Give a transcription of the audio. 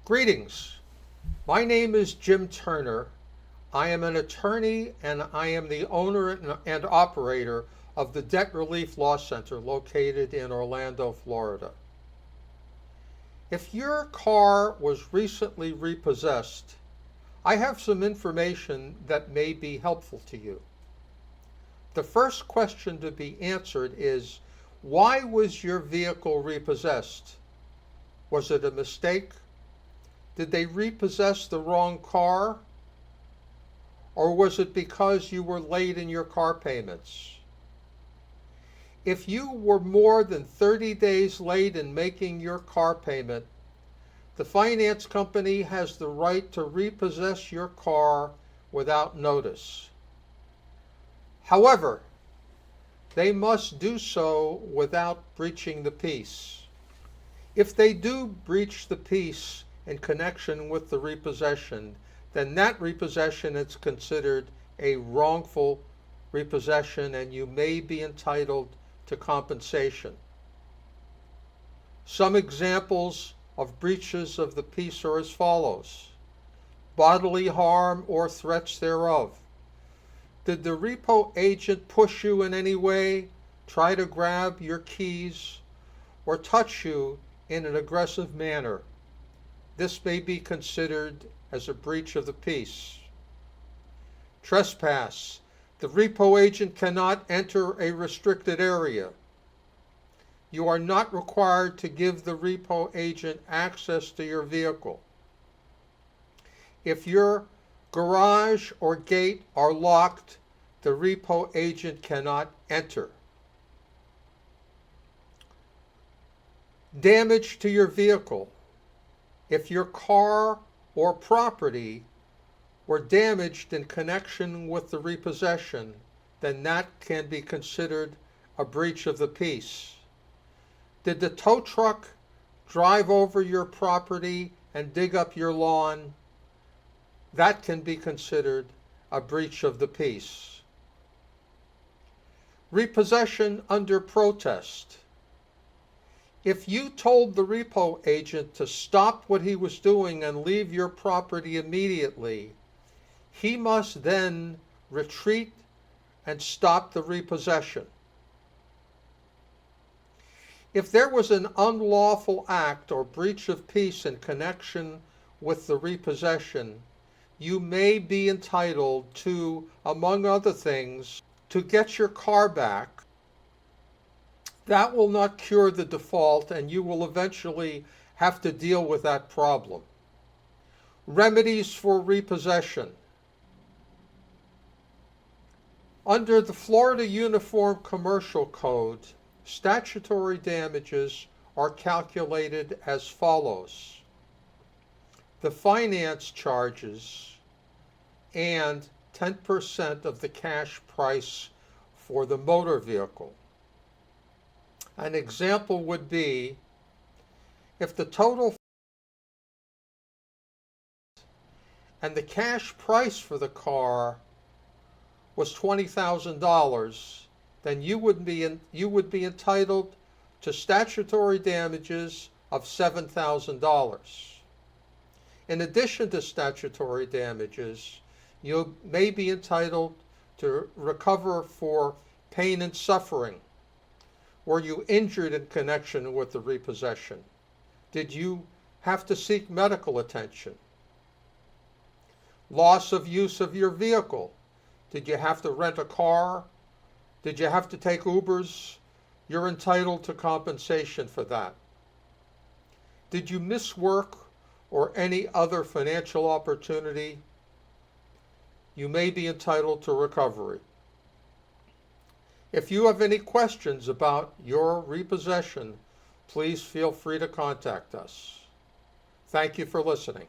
Greetings. My name is Jim Turner. I am an attorney and I am the owner and operator of the Debt Relief Law Center located in Orlando, Florida. If your car was recently repossessed, I have some information that may be helpful to you. The first question to be answered is, why was your vehicle repossessed? Was it a mistake? Did they repossess the wrong car? Or was it because you were late in your car payments? If you were more than 30 days late in making your car payment, the finance company has the right to repossess your car without notice. However, they must do so without breaching the peace. If they do breach the peace in connection with the repossession, then that repossession is considered a wrongful repossession and you may be entitled to compensation. Some examples of breaches of the peace are as follows: bodily harm or threats thereof. Did the repo agent push you in any way, try to grab your keys, or touch you in an aggressive manner? This may be considered as a breach of the peace. Trespass. The repo agent cannot enter a restricted area. You are not required to give the repo agent access to your vehicle. If your garage or gate are locked, the repo agent cannot enter. Damage to your vehicle. If your car or property were damaged in connection with the repossession, then that can be considered a breach of the peace. Did the tow truck drive over your property and dig up your lawn? That can be considered a breach of the peace. Repossession under protest. If you told the repo agent to stop what he was doing and leave your property immediately, he must then retreat and stop the repossession. If there was an unlawful act or breach of peace in connection with the repossession, you may be entitled to, among other things, to get your car back. That will not cure the default, and you will eventually have to deal with that problem. Remedies for repossession. Under the Florida Uniform Commercial Code, statutory damages are calculated as follows: the finance charges and 10% of the cash price for the motor vehicle. An example would be if the total and the cash price for the car was $20,000, then you would be entitled to statutory damages of $7,000. In addition to statutory damages, you may be entitled to recover for pain and suffering. Were you injured in connection with the repossession? Did you have to seek medical attention? Loss of use of your vehicle. Did you have to rent a car? Did you have to take Ubers? You're entitled to compensation for that. Did you miss work or any other financial opportunity? You may be entitled to recovery. If you have any questions about your repossession, please feel free to contact us. Thank you for listening.